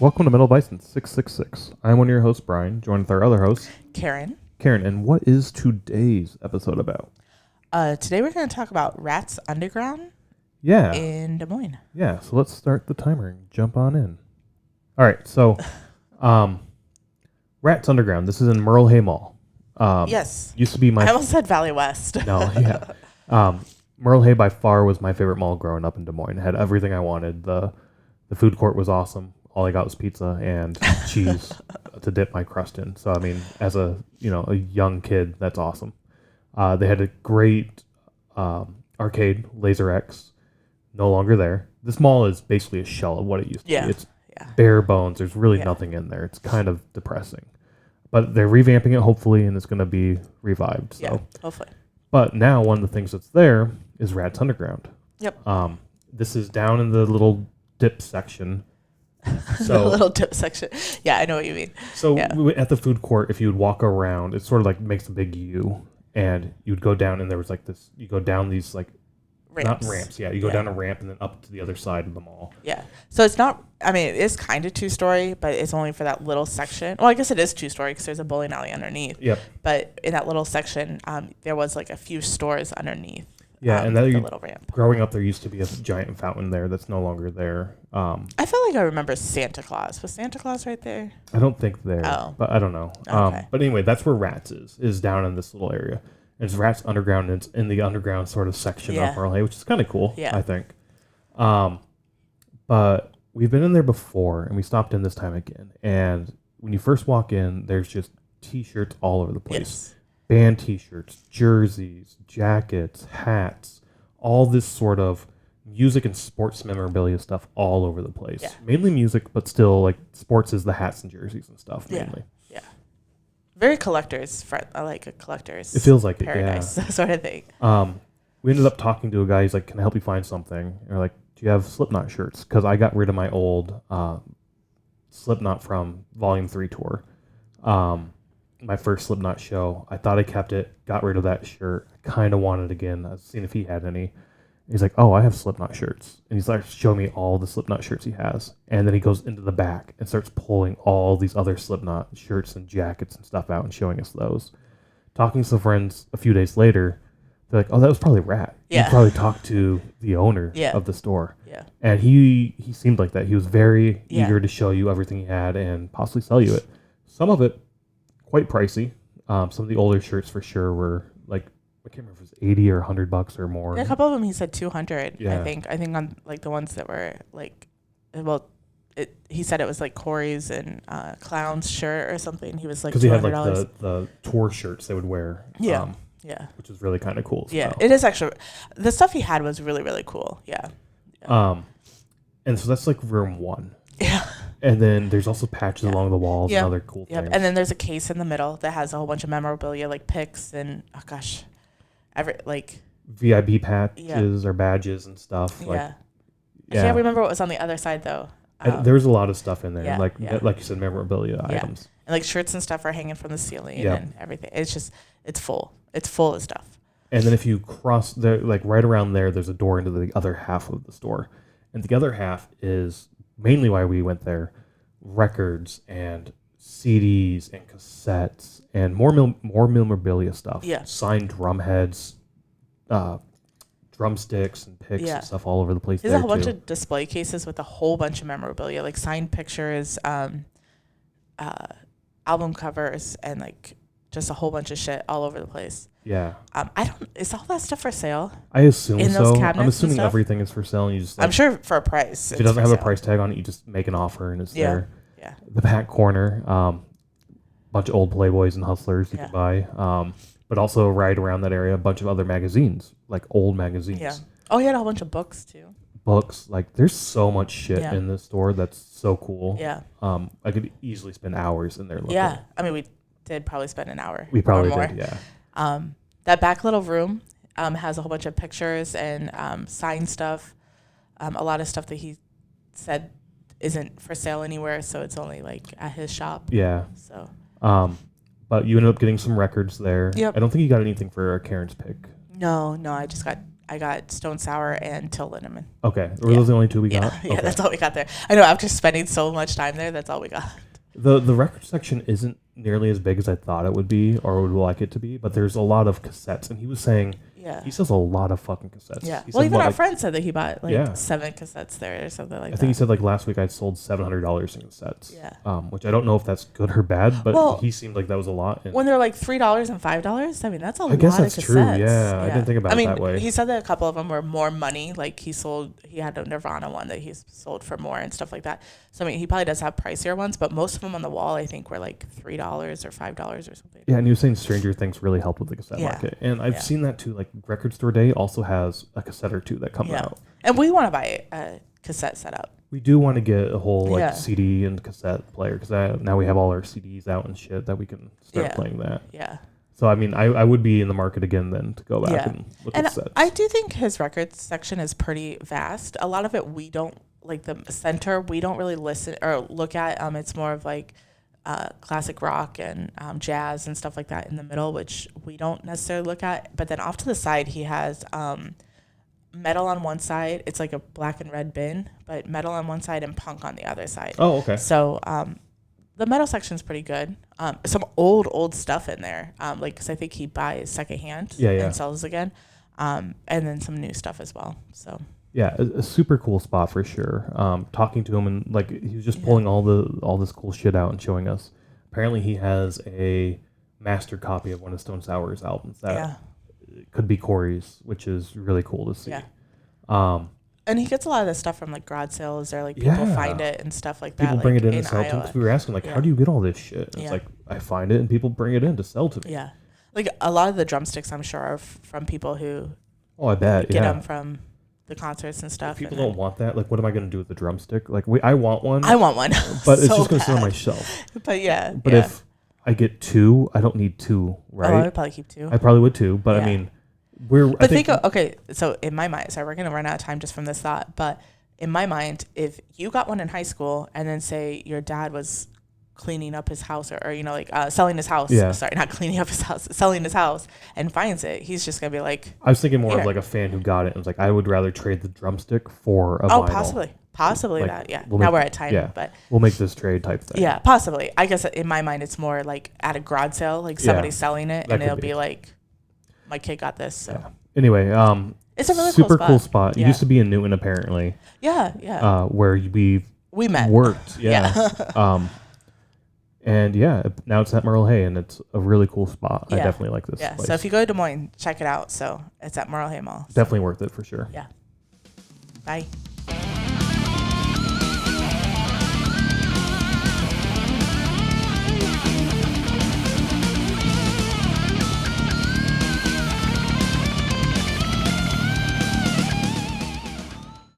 Welcome to MetalVice in 666. I'm one of your hosts, Brian, joined with our other host, Karen. Karen. And what is today's episode about? Today we're going to talk about Ratt's Underground Yeah. in Des Moines. Yeah, so let's start the timer and jump on in. All right, so Ratt's Underground. This is in Merle Hay Mall. Yes. Used to be my... I almost said Valley West. No, yeah. Merle Hay by far was my favorite mall growing up in Des Moines. It had everything I wanted. The food court was awesome. All I got was pizza and cheese to dip my crust in. So, I mean, as a young kid, that's awesome. They had a great arcade, Laser X, no longer there. This mall is basically a shell of what it used to be. It's bare bones. There's really nothing in there. It's kind of depressing. But they're revamping it, hopefully, and it's going to be revived. So. Yeah, hopefully. But now one of the things that's there is Ratt's Underground. Yep. This is down in the little dip section. So the little dip section. Yeah, I know what you mean. So at the food court, if you would walk around, it sort of like makes a big U, and you would go down, and there was like this. You go down these like ramps. Not ramps. Yeah, you go down a ramp and then up to the other side of the mall. Yeah. So it's not. I mean, it is kind of 2-story, but it's only for that little section. Well, I guess it is 2-story because there's a bowling alley underneath. Yep. But in that little section, there was like a few stores underneath. Yeah, and the little ramp. Growing up, there used to be a giant fountain there that's no longer there. I feel like I remember Santa Claus. Was Santa Claus right there? I don't think there, but I don't know. Okay. But anyway, that's where Ratt's is down in this little area. It's Ratt's Underground, and it's in the underground sort of section of Merle Hay, which is kind of cool, I think. But we've been in there before, and we stopped in this time again. And when you first walk in, there's just T-shirts all over the place. Yes. Band T-shirts, jerseys, jackets, hats, all this sort of music and sports memorabilia stuff all over the place. Yeah. Mainly music, but still, like, sports is the hats and jerseys and stuff, mainly. Yeah. Very collector's friend. I like a collector's. It feels like paradise, sort of thing. We ended up talking to a guy. He's like, "Can I help you find something?" And we're like, "Do you have Slipknot shirts?" Because I got rid of my old Slipknot from Volume 3 tour. My first Slipknot show. I thought I kept it, got rid of that shirt. I kind of wanted it again. I was seeing if he had any. He's like, "Oh, I have Slipknot shirts." And he's like, "Show me all the Slipknot shirts he has." And then he goes into the back and starts pulling all these other Slipknot shirts and jackets and stuff out and showing us those. Talking to some friends a few days later, they're like, "Oh, that was probably Ratt. Yeah. He probably talked to the owner of the store." Yeah. And he seemed like that. He was very eager to show you everything he had and possibly sell you it. Some of it quite pricey. Some of the older shirts for sure were like, I can't remember if it was $80 or $100 or more. Yeah, a couple of them he said 200. Yeah. I think on like the ones that were like, well, he said it was like Corey's and Clown's shirt or something. He was like, because he had like the tour shirts they would wear. Yeah. Which is really kind of cool. Yeah, it is actually. The stuff he had was really, really cool. Yeah. And so that's like room 1. Yeah. And then there's also patches along the walls and other cool things. And then there's a case in the middle that has a whole bunch of memorabilia, like pics and VIB patches or badges and stuff. I can't remember what was on the other side though. There's a lot of stuff in there, like you said, memorabilia items. And like shirts and stuff are hanging from the ceiling and everything. It's full. It's full of stuff. And then if you cross there, like right around there, there's a door into the other half of the store, and the other half is mainly why we went there: records and CDs and cassettes and more memorabilia stuff. Yeah. Signed drum heads, drumsticks and picks and stuff all over the place. There's a whole bunch of display cases with a whole bunch of memorabilia, like signed pictures, album covers, and like just a whole bunch of shit all over the place. Yeah. Is all that stuff for sale? I assume in so. Those cabinets I'm assuming and stuff? everything is for sale, and you just. I'm sure for a price. If it doesn't have a price tag on it, you just make an offer and it's there. Yeah. The back corner, bunch of old Playboys and Hustlers you could buy. But also right around that area, a bunch of other magazines, like old magazines. Yeah. Oh, he had a whole bunch of books too. Books, like there's so much shit in this store that's so cool. Yeah. I could easily spend hours in there looking. Yeah. I mean, we did probably spend an hour. We probably or more. did, yeah. That back little room has a whole bunch of pictures and signed stuff. A lot of stuff that he said isn't for sale anywhere, so it's only like at his shop. Yeah. So. But you ended up getting some records there. Yep. I don't think you got anything for Karen's pick. No, I just got I got Stone Sour and Till Lindemann. Okay. Were those the only two we got? Yeah, Okay. that's all we got there. I know after spending so much time there, that's all we got. The record section isn't nearly as big as I thought it would be or would like it to be, but there's a lot of cassettes. And he was saying he sells a lot of fucking cassettes. Yeah. He Well, said even our like, friend said that he bought 7 cassettes there or something like that. I think he said like last week I sold $700 in cassettes. Yeah. Which I don't know if that's good or bad, but he seemed like that was a lot. And when they're like $3 and $5, I mean that's a lot of cassettes. I guess that's true. Yeah, I didn't think about it that way. He said that a couple of them were more money. Like he had a Nirvana one that he sold for more and stuff like that. So I mean, he probably does have pricier ones, but most of them on the wall I think were like $3 or $5 or something. Yeah, and he was saying Stranger Things really helped with the cassette market, and I've seen that too. Like Record Store Day also has a cassette or two that come out. And we want to buy a cassette setup. We do want to get a whole CD and cassette player because now we have all our CDs out and shit that we can start playing that. Yeah. So I mean, I would be in the market again then to go back and look at cassettes. I do think his records section is pretty vast. A lot of it we don't like the center. We don't really listen or look at. It's more of like classic rock and jazz and stuff like that in the middle, which we don't necessarily look at. But then off to the side, he has metal on one side. It's like a black and red bin, but metal on one side and punk on the other side. Oh, okay. So the metal section is pretty good. Some old stuff in there, because I think he buys secondhand and sells again, and then some new stuff as well. So. Yeah, a super cool spot for sure. Talking to him and like he was just pulling all this cool shit out and showing us. Apparently, he has a master copy of one of Stone Sour's albums that could be Corey's, which is really cool to see. Yeah. And he gets a lot of this stuff from like garage sales or like people find it and stuff like that. People bring like, it in to sell to him because we were asking like, how do you get all this shit? And it's like I find it and people bring it in to sell to me. Yeah, like a lot of the drumsticks I'm sure are from people who. Oh, I bet. Get them from the concerts and stuff. If people don't want that. Like, what am I going to do with the drumstick? Like, I want one. I want one, but it's just going to sit on my shelf. But if I get two, I don't need two, right? Oh, I would probably keep two. I probably would too, but I mean, so in my mind, sorry, we're going to run out of time just from this thought, but in my mind, if you got one in high school and then say your dad was cleaning up his house or selling his house. Sorry, not cleaning up his house, selling his house and finds it. He's just going to be like, I was thinking more of like a fan who got it and was like, I would rather trade the drumstick for a vinyl. Possibly like, that. Yeah. Now we're at time, but we'll make this trade type thing. Yeah, possibly. I guess in my mind, it's more like at a garage sale, like somebody's selling it and it'll be like, my kid got this. So anyway, it's a really super cool spot. It used to be in Newton apparently. Yeah. Where we met. Worked. Yeah. And now it's at Merle Hay, and it's a really cool spot. I definitely like this place. So if you go to Des Moines, check it out. So it's at Merle Hay Mall. Definitely worth it for sure. Yeah. Bye.